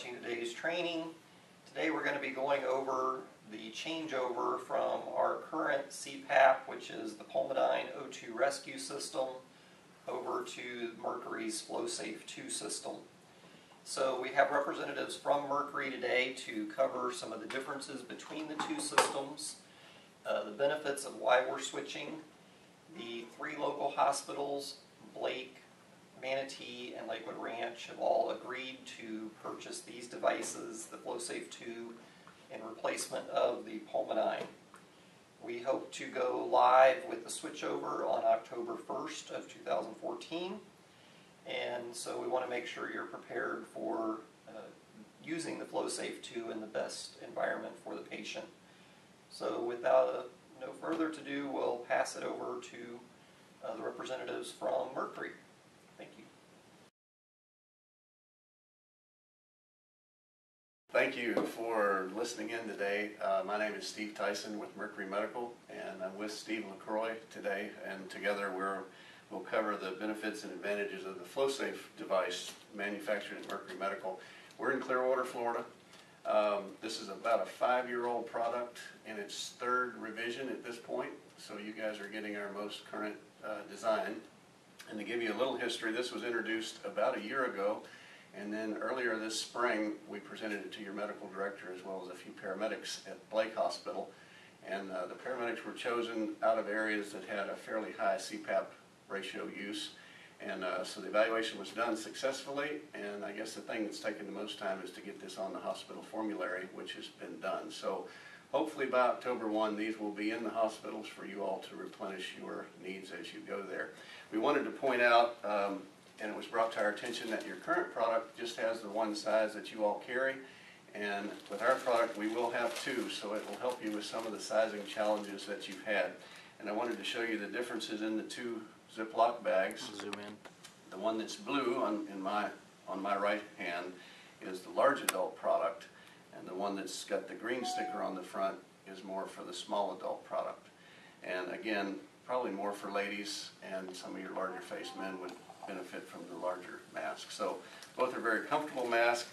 watching today's training. Today we're going to be going over the changeover from our current CPAP, which is the Pulmodine O2 Rescue System, over to Mercury's Flowsafe 2 system. So we have representatives from Mercury today to cover some of the differences between the two systems, the benefits of why we're switching. The three local hospitals, Blake, Manatee, and Lakewood Ranch, have all agreed to purchase these devices, the Flowsafe 2, in replacement of the Pulmodine. We hope to go live with the switchover on October 1st of 2014, and so we want to make sure you're prepared for using the Flowsafe 2 in the best environment for the patient. So without no further to do, we'll pass it over to the representatives from Mercury. Thank you. Thank you for listening in today. My name is Steve Tyson with Mercury Medical, and I'm with Steve LaCroix today, and together we'll cover the benefits and advantages of the Flowsafe device manufactured at Mercury Medical. We're in Clearwater, Florida. This is about a 5-year-old product in its third revision at this point, so you guys are getting our most current design. And to give you a little history, this was introduced about a year ago, and then earlier this spring we presented it to your medical director as well as a few paramedics at Blake Hospital. And the paramedics were chosen out of areas that had a fairly high CPAP ratio use. And so the evaluation was done successfully, and I guess the thing that's taken the most time is to get this on the hospital formulary, which has been done. So hopefully by October 1, these will be in the hospitals for you all to replenish your needs as you go there. We wanted to point out, and it was brought to our attention, that your current product just has the one size that you all carry, and with our product we will have two, so it will help you with some of the sizing challenges that you've had. And I wanted to show you the differences in the two Ziploc bags. Zoom in. The one that's blue on my right hand is the large adult product, and the one that's got the green sticker on the front is more for the small adult product. And again, probably more for ladies, and some of your larger faced men would benefit from the larger mask. So both are very comfortable masks.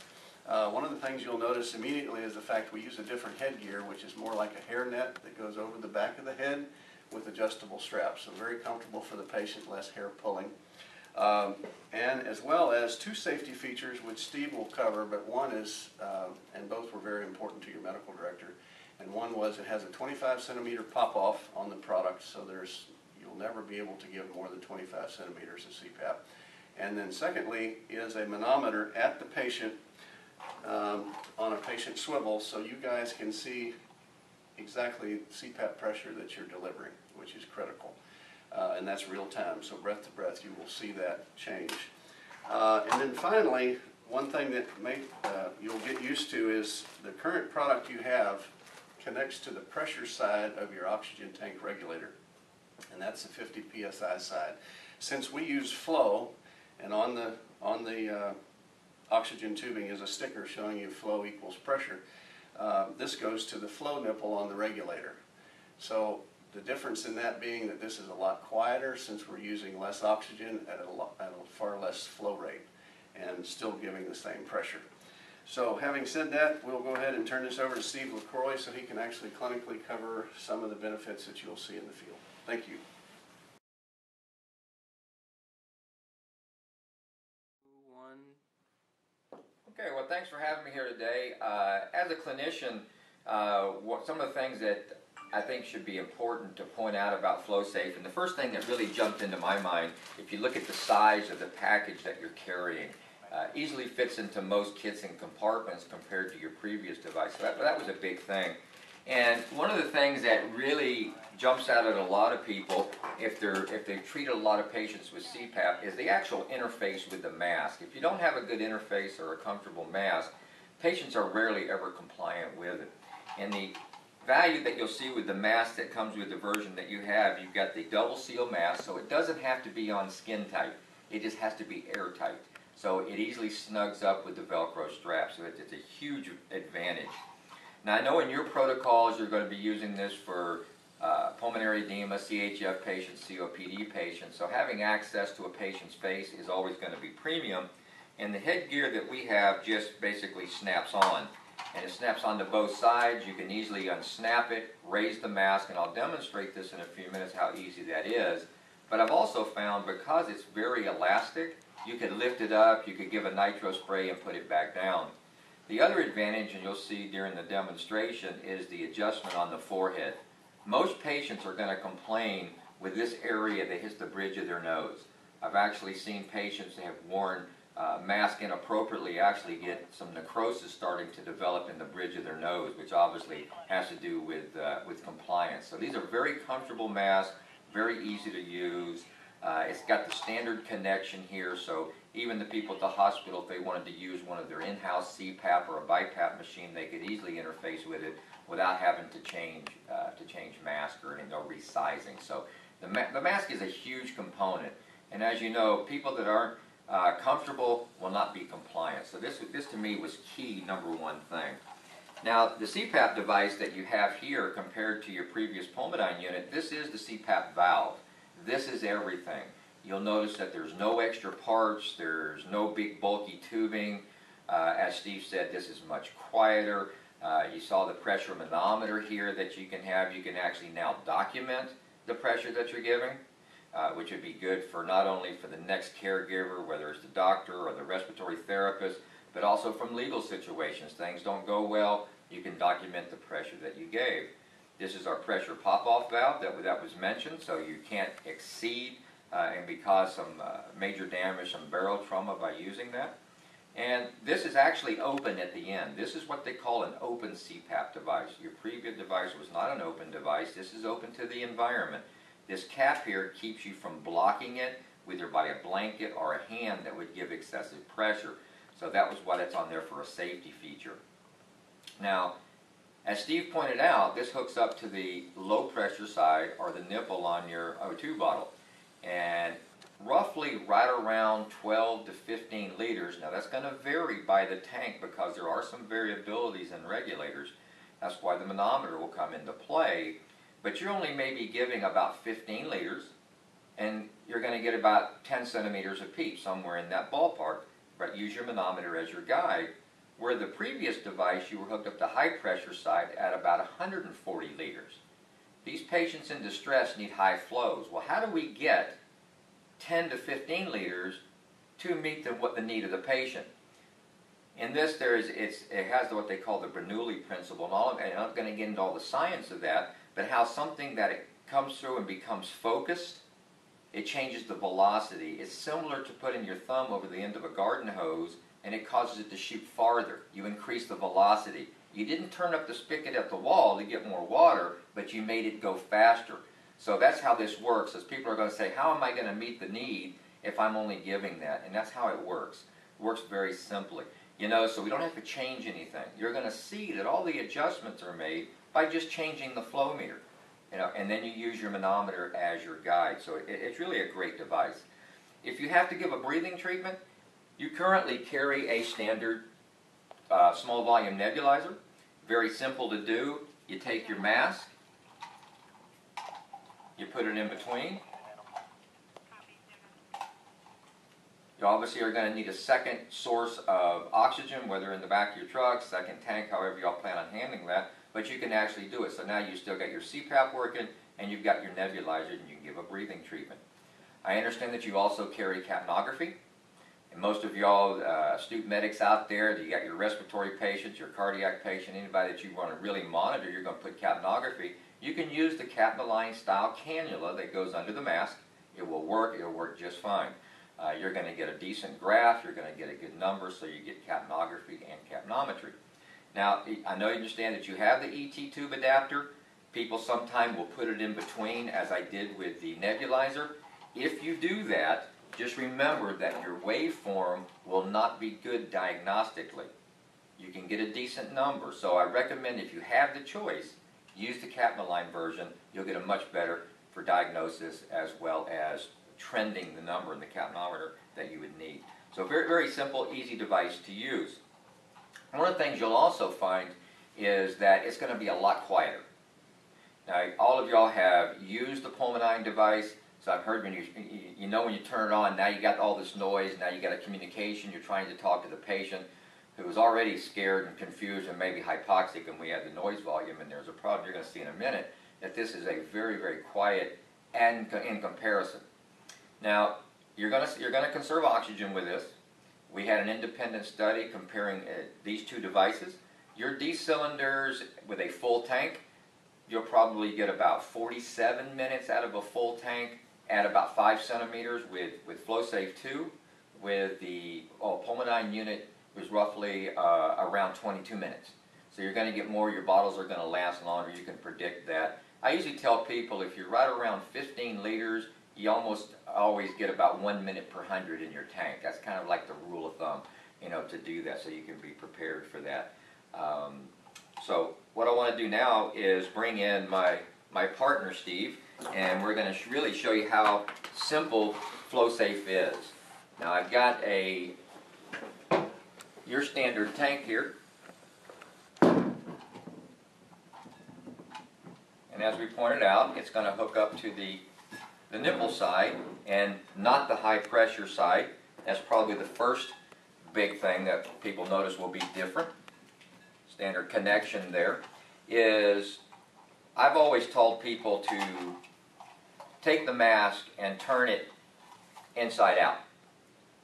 One of the things you'll notice immediately is the fact we use a different headgear, which is more like a hairnet that goes over the back of the head with adjustable straps. So very comfortable for the patient, less hair pulling. And as well as two safety features, which Steve will cover, but one is, and both were very important to your medical director, and one was it has a 25 centimeter pop-off on the product, so you'll never be able to give more than 25 centimeters of CPAP. And then secondly is a manometer at the patient on a patient swivel, so you guys can see exactly CPAP pressure that you're delivering, which is critical. And that's real time, so breath to breath you will see that change. And then finally, one thing that you'll get used to is the current product you have connects to the pressure side of your oxygen tank regulator, and that's the 50 psi side. Since we use flow, and on the oxygen tubing is a sticker showing you flow equals pressure, this goes to the flow nipple on the regulator. So the difference in that being that this is a lot quieter, since we're using less oxygen at a far less flow rate and still giving the same pressure. So having said that, we'll go ahead and turn this over to Steve LaCroix so he can actually clinically cover some of the benefits that you'll see in the field. Thank you. Okay, well, thanks for having me here today. As a clinician, some of the things that I think should be important to point out about Flowsafe, and the first thing that really jumped into my mind, if you look at the size of the package that you're carrying, easily fits into most kits and compartments compared to your previous device. So that was a big thing. And one of the things that really jumps out at a lot of people, if they've treated a lot of patients with CPAP, is the actual interface with the mask. If you don't have a good interface or a comfortable mask, patients are rarely ever compliant with it. And the value that you'll see with the mask that comes with the version that you have, you've got the double seal mask, so it doesn't have to be on skin tight. It just has to be airtight. So it easily snugs up with the Velcro strap, so it's a huge advantage. Now I know in your protocols you're going to be using this for pulmonary edema, CHF patients, COPD patients, so having access to a patient's face is always going to be premium. And the headgear that we have just basically snaps on. And it snaps onto both sides. You can easily unsnap it, raise the mask, and I'll demonstrate this in a few minutes how easy that is. But I've also found because it's very elastic, you could lift it up, you could give a nitro spray and put it back down. The other advantage, and you'll see during the demonstration, is the adjustment on the forehead. Most patients are going to complain with this area that hits the bridge of their nose. I've actually seen patients that have worn mask inappropriately actually get some necrosis starting to develop in the bridge of their nose, which obviously has to do with compliance. So these are very comfortable masks, very easy to use. It's got the standard connection here, so even the people at the hospital, if they wanted to use one of their in-house CPAP or a BiPAP machine, they could easily interface with it without having to change mask or any no resizing. So the mask is a huge component, and as you know, people that aren't comfortable will not be compliant. So this to me was key, number one thing. Now the CPAP device that you have here compared to your previous pulmodine unit, this is the CPAP valve. This is everything. You'll notice that there's no extra parts, there's no big bulky tubing. As Steve said, this is much quieter. You saw the pressure manometer here that you can have. You can actually now document the pressure that you're giving, which would be good for not only for the next caregiver, whether it's the doctor or the respiratory therapist, but also from legal situations. Things don't go well, you can document the pressure that you gave. This is our pressure pop-off valve that was mentioned, so you can't exceed and cause some major damage, some barrel trauma by using that. And this is actually open at the end. This is what they call an open CPAP device. Your previous device was not an open device. This is open to the environment. This cap here keeps you from blocking it either by a blanket or a hand that would give excessive pressure. So that was why it's on there, for a safety feature. Now, as Steve pointed out, this hooks up to the low pressure side or the nipple on your O2 bottle. And roughly right around 12 to 15 liters. Now that's going to vary by the tank because there are some variabilities in regulators. That's why the manometer will come into play. But you're only maybe giving about 15 liters, and you're going to get about 10 centimeters of PEEP, somewhere in that ballpark. But use your manometer as your guide. Where the previous device, you were hooked up to high pressure side at about 140 liters. These patients in distress need high flows. Well, how do we get 10 to 15 liters to meet the need of the patient? In this, it has what they call the Bernoulli principle, and I'm not going to get into all the science of that, but how something that it comes through and becomes focused, it changes the velocity. It's similar to putting your thumb over the end of a garden hose, and it causes it to shoot farther. You increase the velocity. You didn't turn up the spigot at the wall to get more water, but you made it go faster. So that's how this works, as people are going to say, how am I going to meet the need if I'm only giving that? And that's how it works. It works very simply. You know, so we don't have to change anything. You're going to see that all the adjustments are made by just changing the flow meter. You know, and then you use your manometer as your guide. So it's really a great device. If you have to give a breathing treatment, you currently carry a standard small volume nebulizer. Very simple to do. You take your mask, you put it in between. You obviously are going to need a second source of oxygen, whether in the back of your truck, second tank, however you all plan on handling that, but you can actually do it. So now you still got your CPAP working, and you've got your nebulizer, and you can give a breathing treatment. I understand that you also carry capnography. And most of y'all astute medics out there, you got your respiratory patients, your cardiac patient, anybody that you want to really monitor, you're going to put capnography. You can use the Capnoline style cannula that goes under the mask. It will work. It will work just fine. You're going to get a decent graph. You're going to get a good number, so you get capnography and capnometry. Now, I know you understand that you have the ET tube adapter. People sometimes will put it in between, as I did with the nebulizer. If you do that, just remember that your waveform will not be good diagnostically. You can get a decent number, so I recommend, if you have the choice, use the Capnoline version. You'll get a much better for diagnosis, as well as trending the number in the capnometer that you would need. So very, very simple, easy device to use. One of the things you'll also find is that it's going to be a lot quieter. Now, all of y'all have used the pulmonine device, So I've heard when you know when you turn it on, now you got all this noise, now you got a communication, you're trying to talk to the patient who is already scared and confused and maybe hypoxic, and we have the noise volume, and there's a problem you're going to see in a minute, that this is a very, very quiet and in comparison. Now, you're going to conserve oxygen with this. We had an independent study comparing these two devices. Your D cylinders with a full tank, you'll probably get about 47 minutes out of a full tank at about 5 centimeters. With Flowsafe 2, with the pulmonine unit, was roughly around 22 minutes. So you're going to get more, your bottles are going to last longer, you can predict that. I usually tell people if you're right around 15 liters, you almost always get about 1 minute per 100 in your tank. That's kind of like the rule of thumb, you know, to do that, so you can be prepared for that. So what I want to do now is bring in my partner, Steve, and we're going to really show you how simple Flowsafe is. Now I've got your standard tank here. And as we pointed out, it's going to hook up to the nipple side and not the high pressure side. That's probably the first big thing that people notice will be different. Standard connection there is, I've always told people to take the mask and turn it inside out.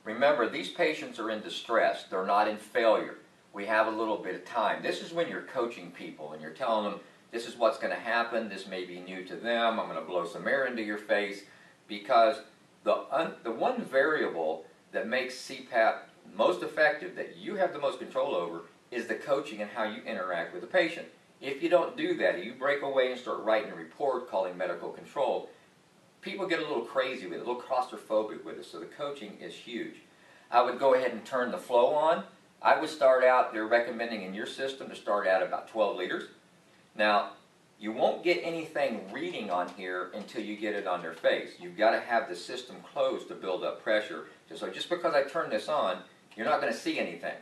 Remember, these patients are in distress. They're not in failure. We have a little bit of time. This is when you're coaching people and you're telling them, this is what's going to happen. This may be new to them. I'm going to blow some air into your face, because the one variable that makes CPAP most effective, that you have the most control over, is the coaching and how you interact with the patient. If you don't do that, you break away and start writing a report calling medical control, people get a little crazy with it, a little claustrophobic with it, so the coaching is huge. I would go ahead and turn the flow on. I would start out, they're recommending in your system to start out about 12 liters. Now, you won't get anything reading on here until you get it on their face. You've got to have the system closed to build up pressure. So just because I turn this on, you're not going to see anything.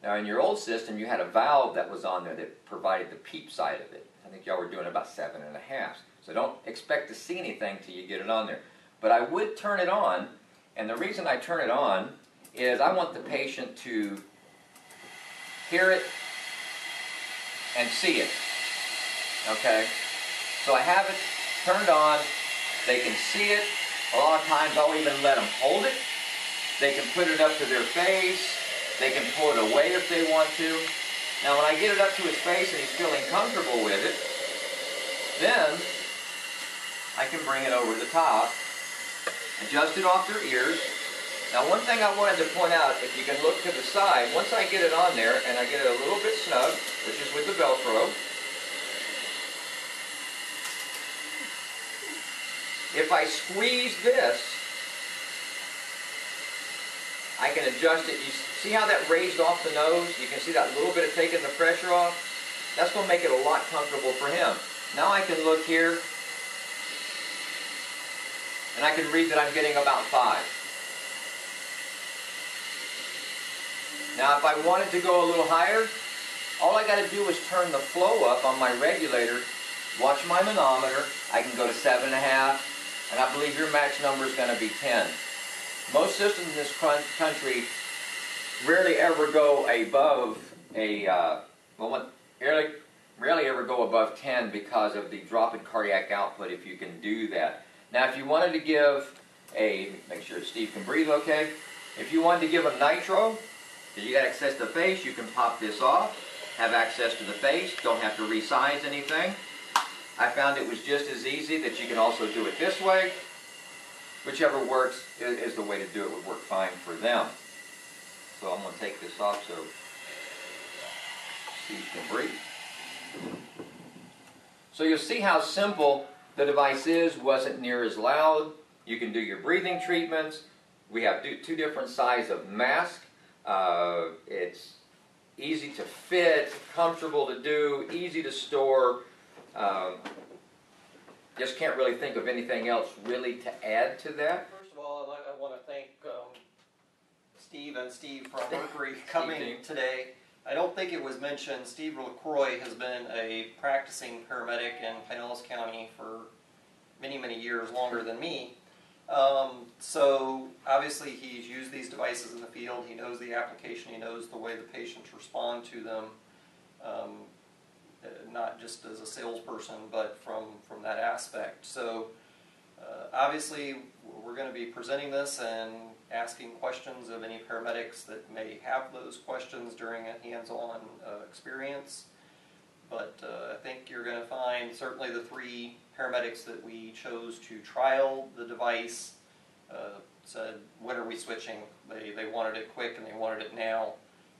Now, in your old system, you had a valve that was on there that provided the PEEP side of it. I think y'all were doing about 7.5. So don't expect to see anything till you get it on there. But I would turn it on, and the reason I turn it on is I want the patient to hear it and see it. Okay? So I have it turned on. They can see it. A lot of times I'll even let them hold it. They can put it up to their face. They can pull it away if they want to. Now when I get it up to his face and he's feeling comfortable with it, then I can bring it over the top, adjust it off their ears. Now one thing I wanted to point out, if you can look to the side, once I get it on there and I get it a little bit snug, which is with the Velcro, if I squeeze this, I can adjust it. You see how that raised off the nose? You can see that little bit of taking the pressure off? That's going to make it a lot comfortable for him. Now I can look here, and I can read that I'm getting about 5. Now if I wanted to go a little higher, all I got to do is turn the flow up on my regulator, watch my manometer. I can go to 7.5, and I believe your max number is going to be 10. Most systems in this country rarely ever go above rarely ever go above 10 because of the drop in cardiac output, if you can do that. Now if you wanted to give make sure Steve can breathe okay, if you wanted to give a nitro, because you got access to the face, you can pop this off, have access to the face, don't have to resize anything. I found it was just as easy that you can also do it this way. Whichever works is the way to do it, would work fine for them. So I'm going to take this off so Steve can breathe. So you'll see how simple the device is, wasn't near as loud. You can do your breathing treatments. We have two different sizes of mask. It's easy to fit, comfortable to do, easy to store. Just can't really think of anything else really to add to that. First of all, I want to thank Steve and Steve from Mercury coming today. I don't think it was mentioned, Steve LaCroix has been a practicing paramedic in Pinellas County for many many years longer than me. So obviously he's used these devices in the field. He knows the application. He knows the way the patients respond to them, not just as a salesperson, but from that aspect. So obviously we're going to be presenting this and asking questions of any paramedics that may have those questions during a hands-on experience. But I think you're going to find certainly the 3 paramedics that we chose to trial the device said, when are we switching? They wanted it quick and they wanted it now.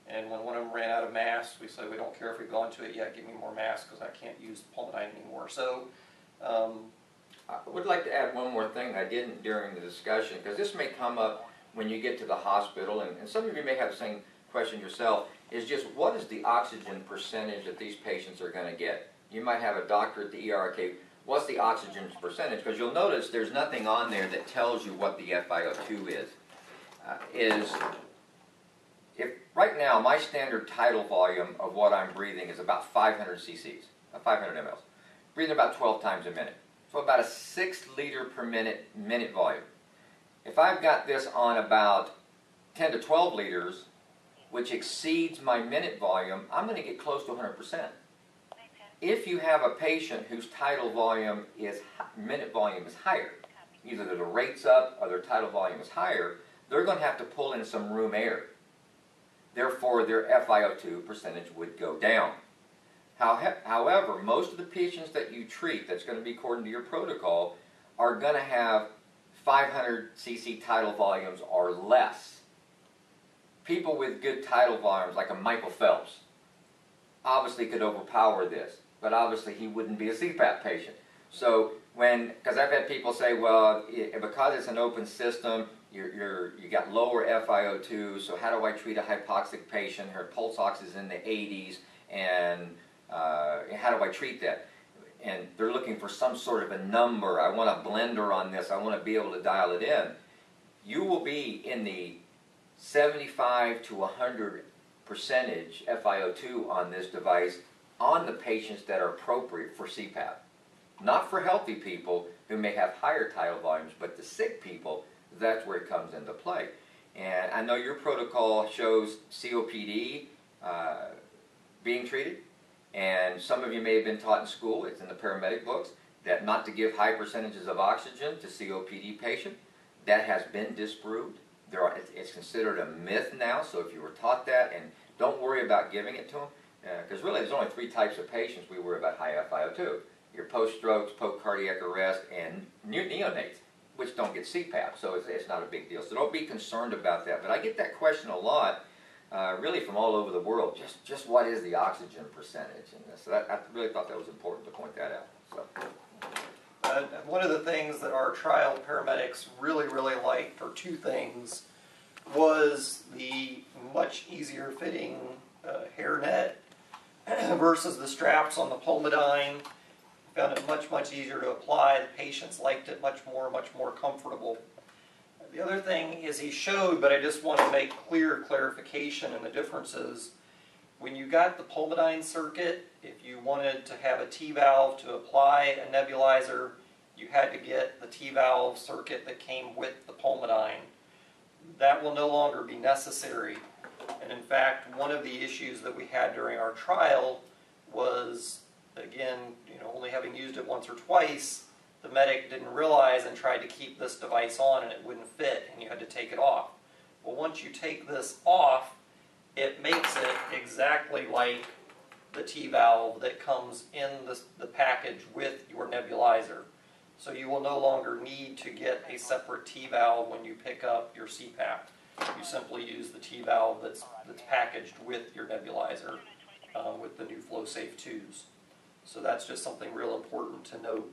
And when one of them ran out of masks, we said, we don't care if we've gone to it yet, give me more masks because I can't use the Pulmodine anymore. So I would like to add one more thing I didn't during the discussion, because this may come up when you get to the hospital, and some of you may have the same question yourself, is just what is the oxygen percentage that these patients are going to get? You might have a doctor at the ER, okay, what's the oxygen percentage? Because you'll notice there's nothing on there that tells you what the FiO2 is. If right now my standard tidal volume of what I'm breathing is about 500 cc's, 500 mLs, breathing about 12 times a minute. So about a 6 liter per minute volume. If I've got this on about 10 to 12 liters, which exceeds my minute volume, I'm going to get close to 100%. If you have a patient whose tidal volume is, minute volume is higher, either their rate's up or their tidal volume is higher, they're going to have to pull in some room air. Therefore, their FiO2 percentage would go down. However, most of the patients that you treat, that's going to be according to your protocol, are going to have 500 cc tidal volumes or less. People with good tidal volumes, like a Michael Phelps, obviously could overpower this, but obviously he wouldn't be a CPAP patient. So because I've had people say, well, because it's an open system, you got lower FiO2, so how do I treat a hypoxic patient? Her pulse ox is in the 80s, and how do I treat that? And they're looking for some sort of a number. I want a blender on this. I want to be able to dial it in. You will be in the 75 to 100% FiO2 on this device on the patients that are appropriate for CPAP. Not for healthy people who may have higher tidal volumes, but the sick people, that's where it comes into play. And I know your protocol shows COPD being treated, and some of you may have been taught in school, it's in the paramedic books, that not to give high percentages of oxygen to COPD patients. That has been disproved. It's considered a myth now, so if you were taught that, and don't worry about giving it to them, because really there's only 3 types of patients we worry about high FiO2. Your post-strokes, post-cardiac arrest, and neonates, which don't get CPAP, so it's not a big deal. So don't be concerned about that. But I get that question a lot, really from all over the world, just what is the oxygen percentage in this? So I really thought that was important to point that out. So. One of the things that our trial paramedics really liked, or 2 things, was the much easier fitting hairnet versus the straps on the Pulmodine. Found it much easier to apply. The patients liked it much more comfortable. The other thing is he showed, but I just want to make clarification in the differences. When you got the Pulmodine circuit, if you wanted to have a T-valve to apply a nebulizer, you had to get the T-valve circuit that came with the Pulmodine. That will no longer be necessary. And in fact, one of the issues that we had during our trial was, again, only having used it once or twice, the medic didn't realize and tried to keep this device on and it wouldn't fit and you had to take it off. Well, once you take this off, it makes it exactly like the T-valve that comes in the package with your nebulizer. So you will no longer need to get a separate T-valve when you pick up your CPAP. You simply use the T-valve that's packaged with your nebulizer with the new Flowsafe 2s. So that's just something real important to note.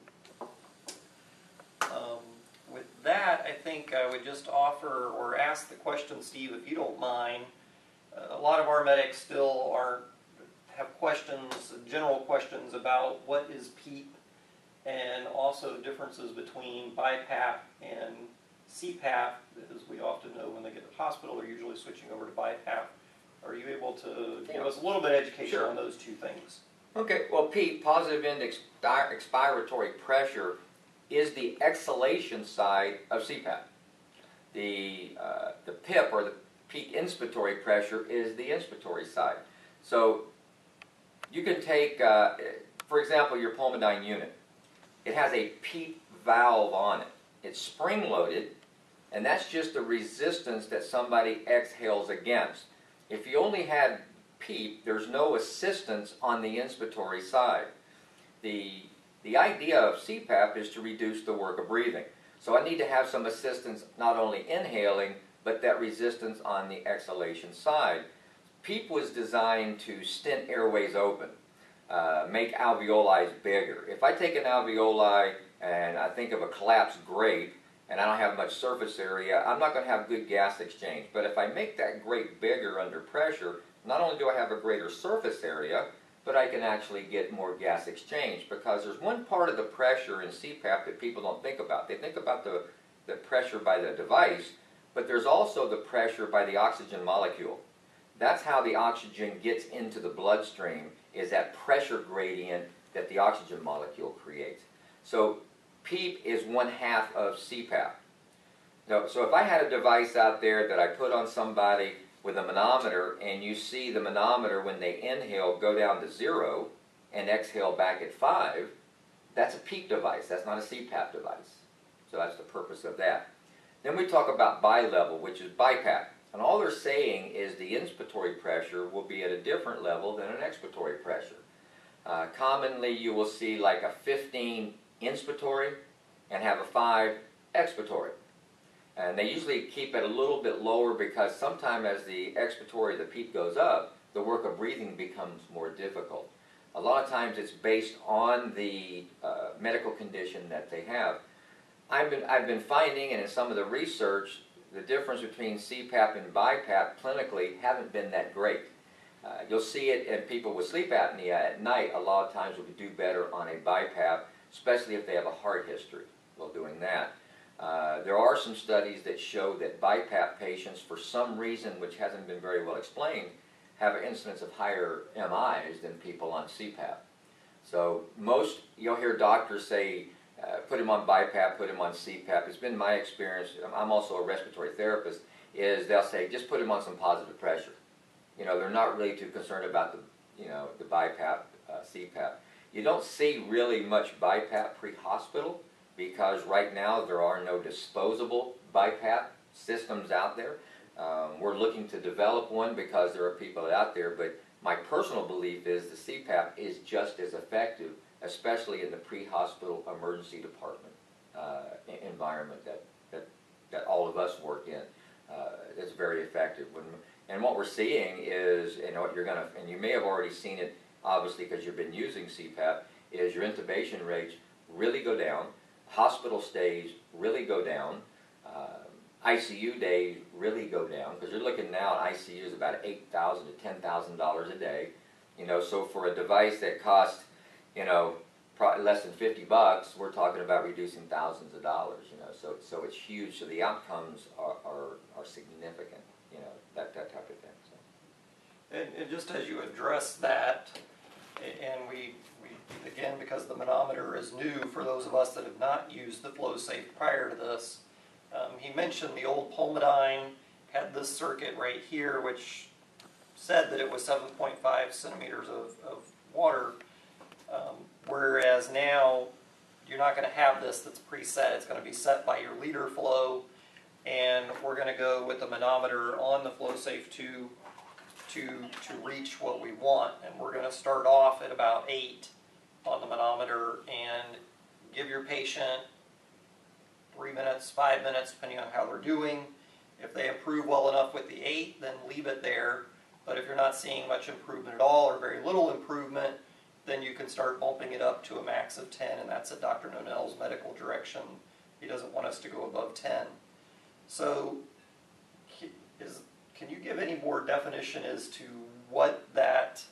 With that, I think I would just offer or ask the question, Steve, if you don't mind. A lot of our medics still have questions, general questions about what is PEEP, and also differences between BiPAP and CPAP, as we often know when they get to the hospital, they're usually switching over to BiPAP. Are you able to give us a little bit of education on those 2 things? Okay, well, PEEP, positive end expiratory pressure, is the exhalation side of CPAP. The PIP, or the peak inspiratory pressure, is the inspiratory side. So you can take, for example, your pulmonine unit. It has a PEEP valve on it. It's spring-loaded, and that's just the resistance that somebody exhales against. If you only had PEEP, there's no assistance on the inspiratory side. The idea of CPAP is to reduce the work of breathing. So I need to have some assistance not only inhaling, but that resistance on the exhalation side. PEEP was designed to stent airways open, make alveoli bigger. If I take an alveoli and I think of a collapsed grape, and I don't have much surface area, I'm not going to have good gas exchange. But if I make that grape bigger under pressure, not only do I have a greater surface area, but I can actually get more gas exchange, because there's one part of the pressure in CPAP that people don't think about. They think about the pressure by the device, but there's also the pressure by the oxygen molecule. That's how the oxygen gets into the bloodstream, is that pressure gradient that the oxygen molecule creates. So PEEP is 1/2 of CPAP. So if I had a device out there that I put on somebody with a manometer, and you see the manometer when they inhale go down to 0 and exhale back at 5, that's a PEEP device. That's not a CPAP device. So that's the purpose of that. Then we talk about bi-level, which is BiPAP. And all they're saying is the inspiratory pressure will be at a different level than an expiratory pressure. Commonly you will see like a 15 inspiratory and have a 5 expiratory. And they usually keep it a little bit lower, because sometimes as the expiratory, the PEEP, goes up, the work of breathing becomes more difficult. A lot of times it's based on the medical condition that they have. I've been finding, and in some of the research, the difference between CPAP and BiPAP clinically haven't been that great. You'll see it in people with sleep apnea at night. A lot of times will do better on a BiPAP, especially if they have a heart history while doing that. There are some studies that show that BiPAP patients, for some reason which hasn't been very well explained, have an incidence of higher MIs than people on CPAP. So you'll hear doctors say, put him on BiPAP, put him on CPAP. It's been my experience, I'm also a respiratory therapist, is they'll say, just put him on some positive pressure. They're not really too concerned about the BiPAP, CPAP. You don't see really much BiPAP pre-hospital, because right now there are no disposable BiPAP systems out there. We're looking to develop one because there are people out there, but my personal belief is the CPAP is just as effective, especially in the pre-hospital emergency department environment that all of us work in. It's very effective. And what we're seeing is, and you may have already seen it, obviously, because you've been using CPAP, is your intubation rates really go down, hospital stays really go down, ICU days really go down, because you're looking now at ICU is about $8,000 to $10,000 a day. So for a device that costs, probably less than $50, we're talking about reducing thousands of dollars. So it's huge. So the outcomes are significant. That type of thing. So. And just as you address that, and we again, because the manometer is new for those of us that have not used the Flowsafe prior to this, he mentioned the old Pulmodyne had this circuit right here, which said that it was 7.5 centimeters of water, whereas now you're not going to have this that's preset. It's going to be set by your liter flow, and we're going to go with the manometer on the Flowsafe 2 to reach what we want. And we're going to start off at about 8 on the manometer and give your patient 3 minutes, 5 minutes, depending on how they're doing. If they improve well enough with the 8, then leave it there. But if you're not seeing much improvement at all, or very little improvement, then you can start bumping it up to a max of 10, and that's at Dr. Nonell's medical direction. He doesn't want us to go above 10. So can you give any more definition as to what that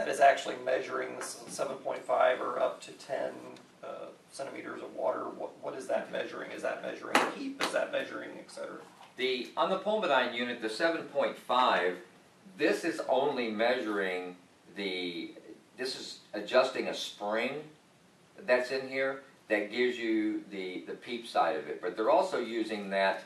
is actually measuring, 7.5 or up to 10 centimeters of water? What is that measuring? Is that measuring heat? Is that measuring, etc.? On the Pulmodyne unit, the 7.5, this is only measuring this is adjusting a spring that's in here. that gives you the PEEP side of it, but they're also using that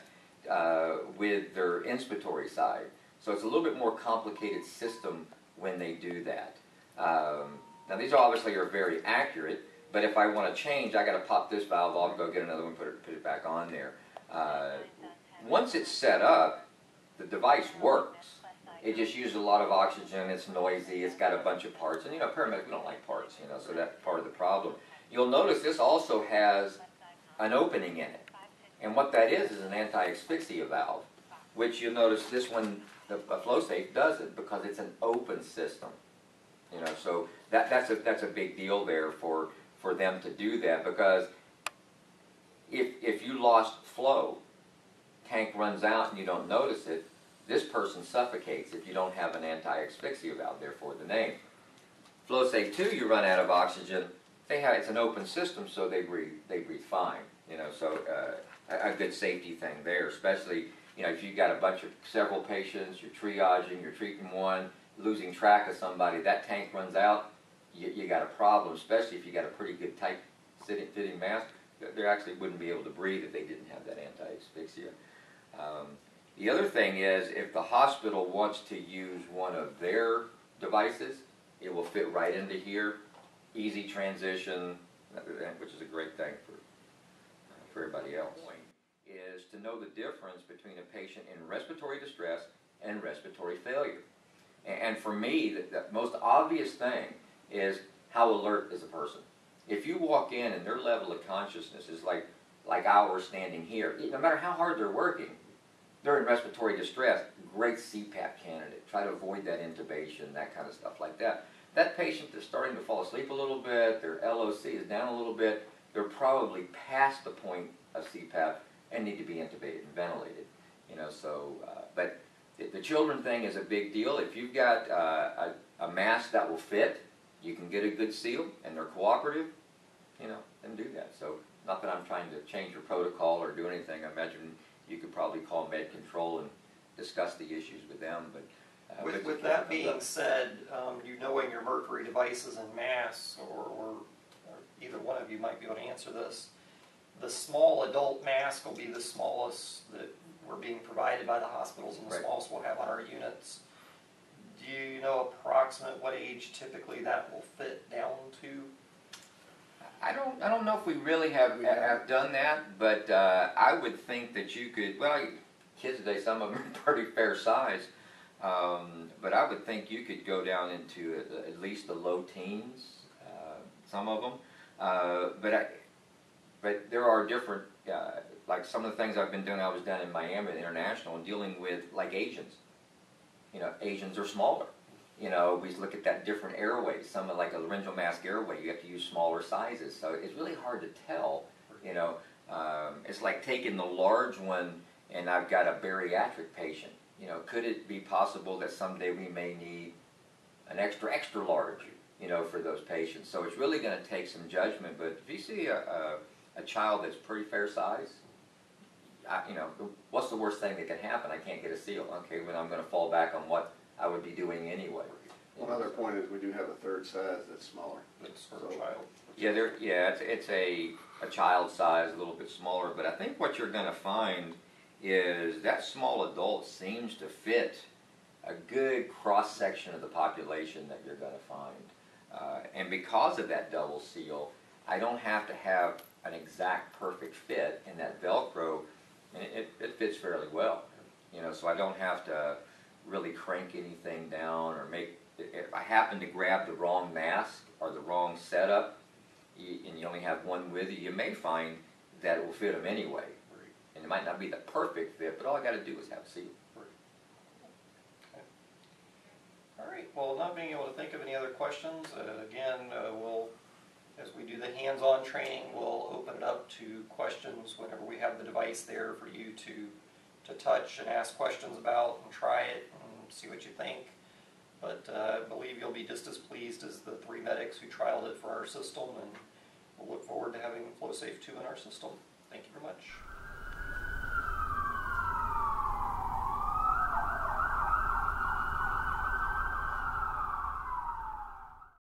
with their inspiratory side. So it's a little bit more complicated system when they do that. Now these obviously are very accurate, but if I want to change, I got to pop this valve off, go get another one, put it back on there. Once it's set up, the device works. It just uses a lot of oxygen, it's noisy, it's got a bunch of parts, and you know, paramedics, we don't like parts, you know, so that's part of the problem. You'll notice this also has an opening in it, and what that is an anti-asphyxia valve, which you'll notice this one, the Flowsafe doesn't, because it's an open system. You know, so that's a big deal there for them to do that, because if you lost flow, tank runs out and you don't notice it, this person suffocates if you don't have an anti-asphyxia valve, therefore the name. Flowsafe 2, you run out of oxygen, it's an open system, so they breathe fine. You know, so a good safety thing there, especially, you know, if you've got several patients, you're triaging, you're treating one, losing track of somebody, that tank runs out, you got a problem, especially if you got a pretty good tight fitting mask. They actually wouldn't be able to breathe if they didn't have that anti-asphyxia. The other thing is, if the hospital wants to use one of their devices, it will fit right into here. Easy transition, which is a great thing for everybody else. The point is to know the difference between a patient in respiratory distress and respiratory failure. And for me, the most obvious thing is how alert is a person. If you walk in and their level of consciousness is like ours standing here, no matter how hard they're working, they're in respiratory distress, great CPAP candidate. Try to avoid that intubation, that kind of stuff like that. That patient that's starting to fall asleep a little bit, their LOC is down a little bit, they're probably past the point of CPAP and need to be intubated and ventilated. You know, so, but the children thing is a big deal. If you've got a mask that will fit, you can get a good seal, and they're cooperative, you know, then do that. So, not that I'm trying to change your protocol or do anything. I imagine you could probably call med control and discuss the issues with them. But with that being said, you knowing your Mercury devices and masks, or either one of you might be able to answer this. The small adult mask will be the smallest that we're being provided by the hospitals, and the Right. smallest we'll have on our units. Do you know approximate what age typically that will fit down to? I don't know if we really have done that, but I would think that you could. Well, kids today, some of them are pretty fair size, but I would think you could go down into at least the low teens. Some of them, but there are different. Like some of the things I've been doing. I was down in Miami International and dealing with like Asians. You know, Asians are smaller. You know, we look at that different airways. Some of like a laryngeal mask airway, you have to use smaller sizes. So it's really hard to tell. You know, it's like taking the large one and I've got a bariatric patient. You know, could it be possible that someday we may need an extra large, you know, for those patients? So it's really going to take some judgment. But if you see a child that's pretty fair size, you know, what's the worst thing that can happen? I can't get a seal. Okay, well, I'm going to fall back on what I would be doing anyway. One other point is we do have a third size that's smaller. That's for a child. Yeah, it's a child size, a little bit smaller. But I think what you're going to find is that small adult seems to fit a good cross section of the population that you're going to find. And because of that double seal, I don't have to have an exact perfect fit in that Velcro. And it fits fairly well, you know, so I don't have to really crank anything down or if I happen to grab the wrong mask or the wrong setup, and you only have one with you, you may find that it will fit them anyway. And it might not be the perfect fit, but all I got to do is have a seal. Okay. All right, well, not being able to think of any other questions, again, as we do the hands-on training, we'll open it up to questions whenever we have the device there for you to touch and ask questions about and try it and see what you think. But I believe you'll be just as pleased as the 3 medics who trialed it for our system, and we'll look forward to having Flowsafe 2 in our system. Thank you very much.